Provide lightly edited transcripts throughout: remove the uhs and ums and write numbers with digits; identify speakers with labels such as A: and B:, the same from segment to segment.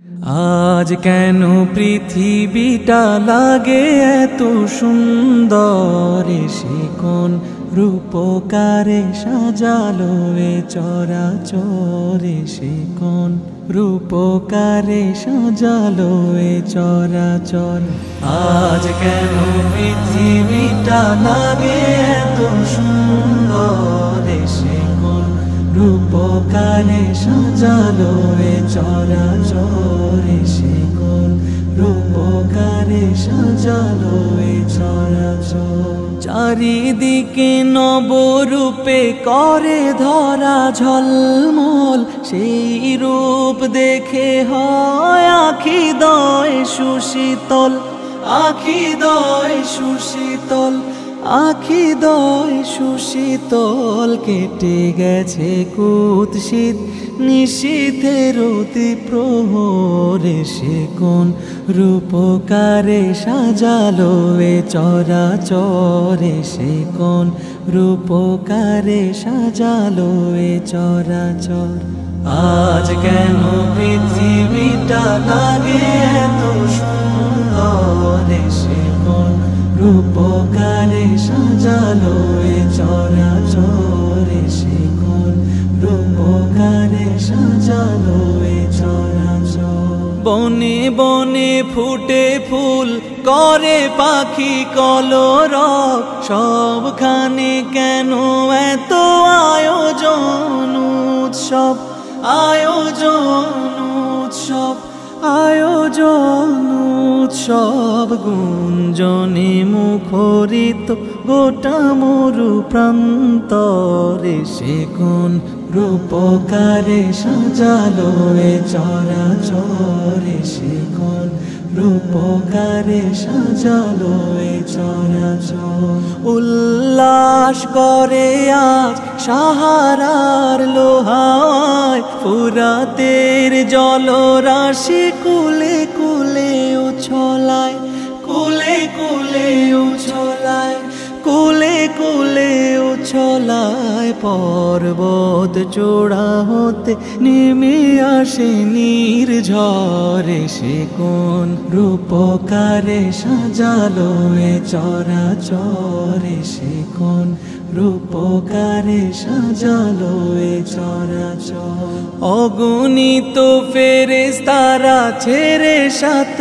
A: আজ কেন পৃথিবীটা লাগে এত সুন্দর, সে কোন রূপকারে সাজালো এ চরাচরে, সে কোন রূপকারে সাজালো এ চরাচর। আজ কেন পৃথিবীটা লাগে এত সুন্দর, সে কোন রূপকারে সাজালো এ চরাচরে, সে কোন রূপকারে সাজালো এ চরাচর। চারিদিকে নবরূপে করে ধরা ঝলমল, সেই রূপ দেখে হয় আখি দয় সুশীতল, আখি দয় সুশীতল, আখি দয় সুশীতল। কেটে গেছে কুৎসিত নিশীথের অতি প্রহরে, সে কোন রূপকারে সাজালো এ চরাচরে, সে কোন রূপকারে সাজালো এ চরাচর। আজ কেন পৃথিবীটা লাগে এত সুন্দর, সে কোন রূপকারে সাজালো এ চরাচরে, সে কোন রূপকারে সাজালো এ চরাচর। বনে বনে ফুটে ফুল করে পাখি কলরব, সবখানে কেন এত আয়োজন উৎসব, আয়োজন উৎসব, আয়োজন উৎসব। গুঞ্জনে মুখরিত গোটা মরু প্রান্তরে, সে কোন রূপকারে সাজালো এ চরাচরে, সে কোন রূপকারে সাজালো এ চরাচর। উল্লাস করে আজ সাহারার লোহায়, ফুরাতের জলরাশি কুলে কুলে উছলায়, কুলে কুলে উছলায়, কুলে কুলে উছলায়। পর্বত চূড়া হতে নেমে আসে নির্ঝরে, সে কোন রূপকারে সাজালো এ চরাচরে, সে কোন রূপকারে সাজালো এ চরাচর। অগণিত ফেরেশতারা ছেড়ে সাত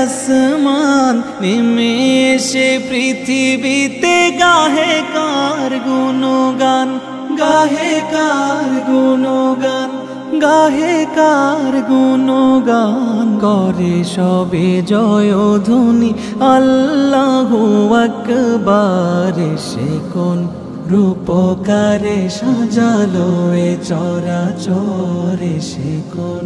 A: আসমান, নেমে এসে পৃথিবীতে গাহে কার গুণগান, গাহে কার গুণগান, গাহে কার গুণগান। করে সবে জয়ধ্বনি আল্লাহু আকবার, সে কোন রূপকারে সাজালো এ চরাচরে, সে কোন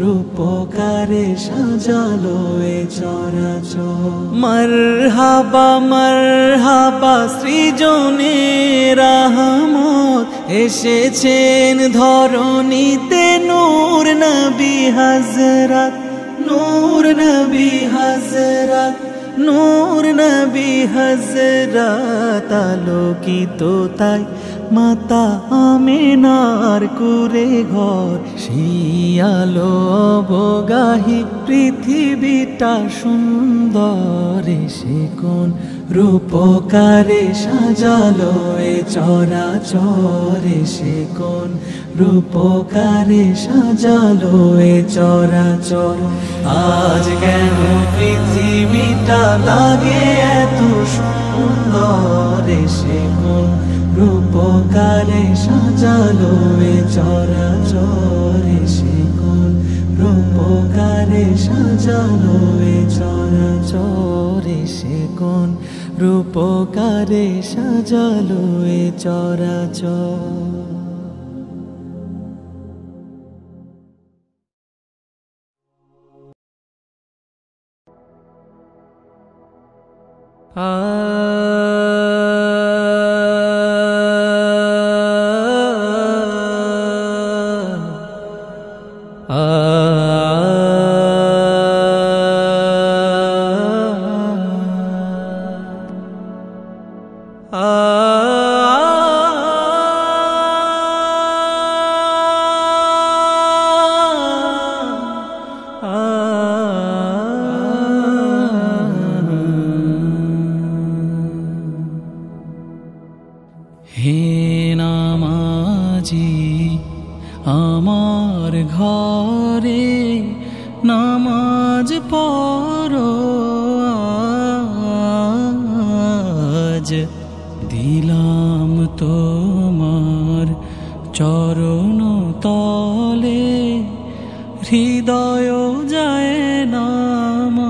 A: রূপকারে সাজালো এ চরাচর। মারহাবা মারহাবা সৃজনে রাহমত, এসেছেন ধরণীতে নূর নবী হযরত, নূর নবী হযরত, নূর নবী হযরত। আলোকিত তাই মাতা আমিনার কুরে ঘর, সেই আলো অবগাহী পৃথিবীটা সুন্দর, সে কোন রূপকারে সাজালো এ চরাচরে, সে কোন রূপকারে সাজালো এ চরাচর। আজ কেন পৃথিবীটা লাগে এত সুন্দর, সে কোন রূপকারে সাজালো এ চরাচরে, সে কোন রূপকারে সাজালো এ চরাচরে, সে কোন রূপকারে সাজালো এ চরাচর। হে নামাজি আমার ঘরে নামাজ পড়ো আজ দিলাম তোমার চরণ তলে হৃদয় যায় নামাজ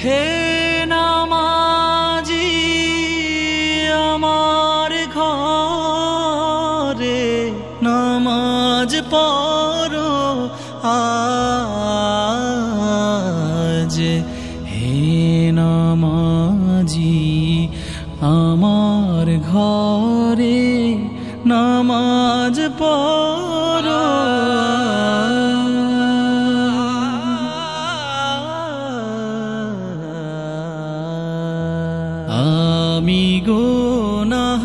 A: হে নামাজি আমার ঘরে নামাজ পড়ো আজ হে নামাজি আমার ঘরে নামাজ পড়ো আমি গুনাহগার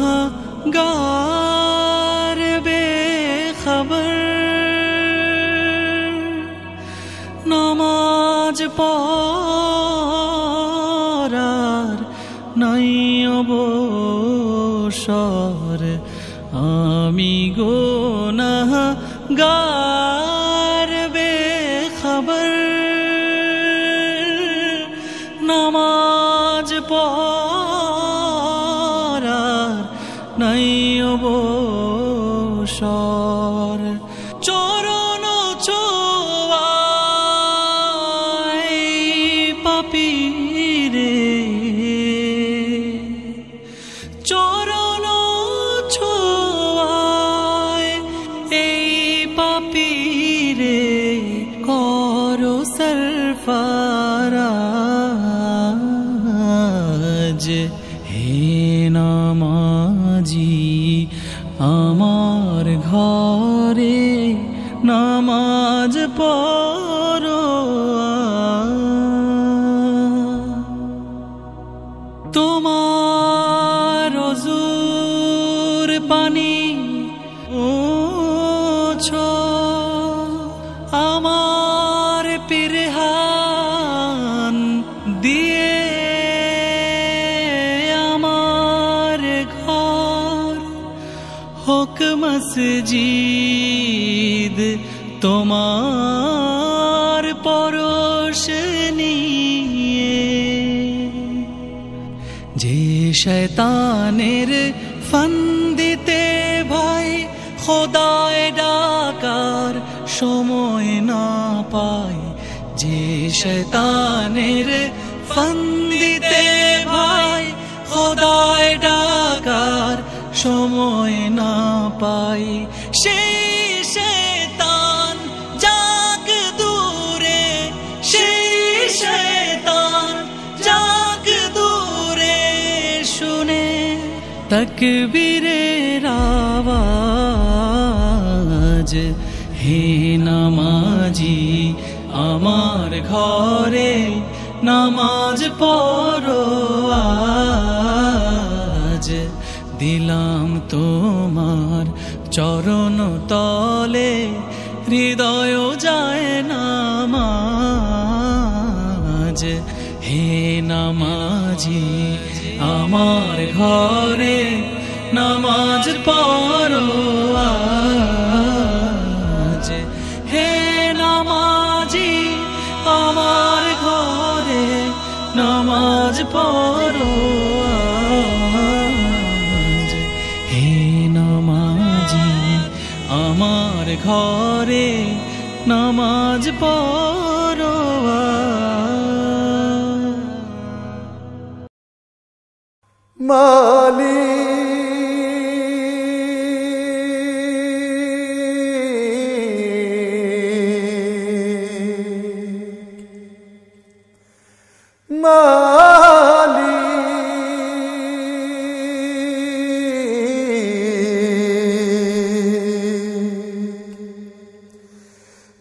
A: বেখবর নামাজ পড়ার নাই অবসর আমি গুনাহগার বেখবর নামাজ পড়ার নাই অবসর চরণ ছোঁয়ায় পাপীরে চরণ ছোঁয়ায় এই পাপীরে করো সরফরাজ হে নামাজি আমার ঘরে নামাজ পড়ো তোমার ওযুর পানি ওছো আমার পিরহান দিয়ে আমার ঘর হোক মসজিদ তোমার পরশ নিয়ে যে শয়তানের ফন্দিতে ভাই খোদায় ডাকার সময় না পায় যে শয়তানের ফন্দিতে ভাই খোদায় ডাকার সময় না পাই সেই শয়তান যাক দূরে সেই শয়তান যাক দূরে শুনে তাকবীরের আওয়াজ হে নামাজি আমার ঘরে নামাজ পড়ো আজ দিলাম তোমার চরণ তলে হৃদয় যায় নামাজ হে নামাজি আমার ঘরে নামাজ পড়ো আজ হে নামাজি আমার ঘরে নামাজ পড়ো আজ হে নামাজি আমার ঘরে নামাজ পড়ো
B: মালি মালি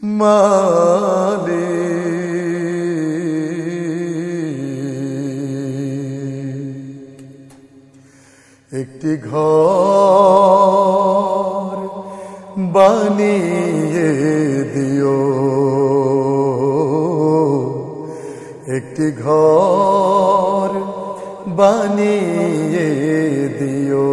B: মালি একটি ঘর বানিয়ে দিও, একটি ঘর বানিয়ে দিও।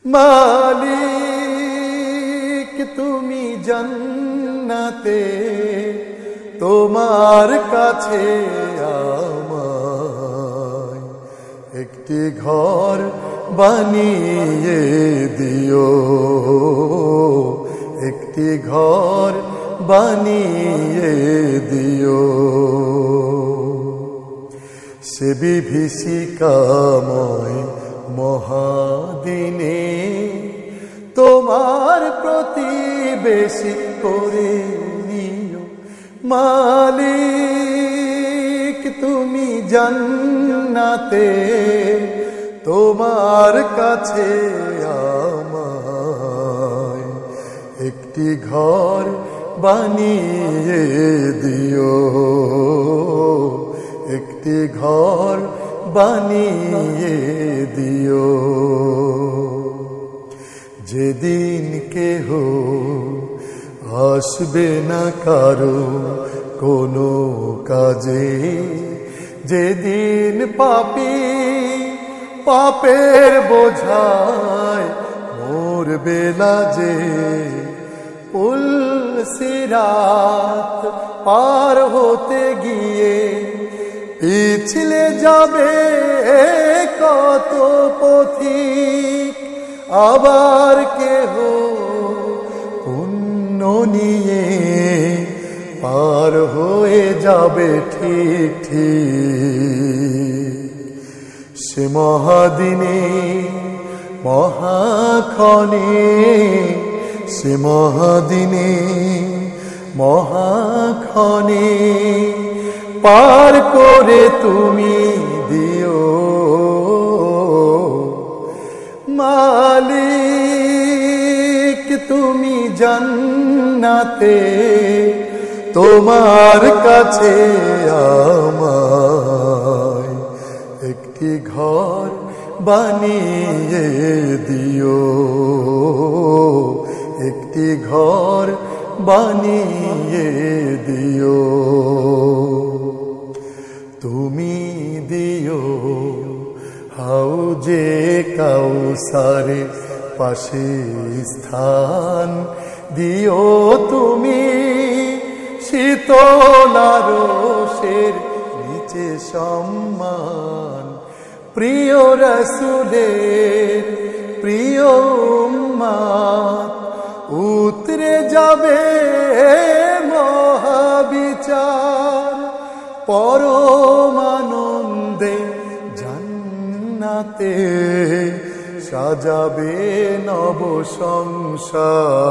B: মালিক তুমি জান্নাতে, তোমার কাছে আমায় একটি ঘর বানিয়ে দিও, একটি ঘর বানিয়ে দিও। সে বিভীষিকাময় মহাদিনে তোমার প্রতিবেশী করে নিও। মালিক তুমি জান্নাতে, তোমার কাছে আমায় একটি ঘর বানিয়ে দিও, একটি ঘর বানিয়ে দিও। যেদিন কেহ আসবে না কারো কোনো কাজে, যেদিন পাপী পাপের বোঝায় মরবে লাজে, পুলসিরাত পার হতে গিয়ে পিছলে যাবে কত পথিক, আবার কেহ পুণ্য নিয়ে পার হয়ে যাবে ঠিক ঠিক। সে মহাদিনে মহাক্ষণে, সে মহাদিনে মহাক্ষণে পার করে তুমি দিও। মালিক তুমি জান্নাতে, তোমার কাছে আমায় একটি ঘর বানিয়ে দিও, একটি ঘর বানিয়ে দিও। তুমি দিও হাউজে কাউসারে পাশে স্থান, দিও তুমি শীতল আরশের নিচে সম্মান। প্রিয় রাসূলের প্রিয় উম্মত উতরে যাবে মহাবিচার, পরম আনন্দে জান্নাতে সাজাবে নব সংসার।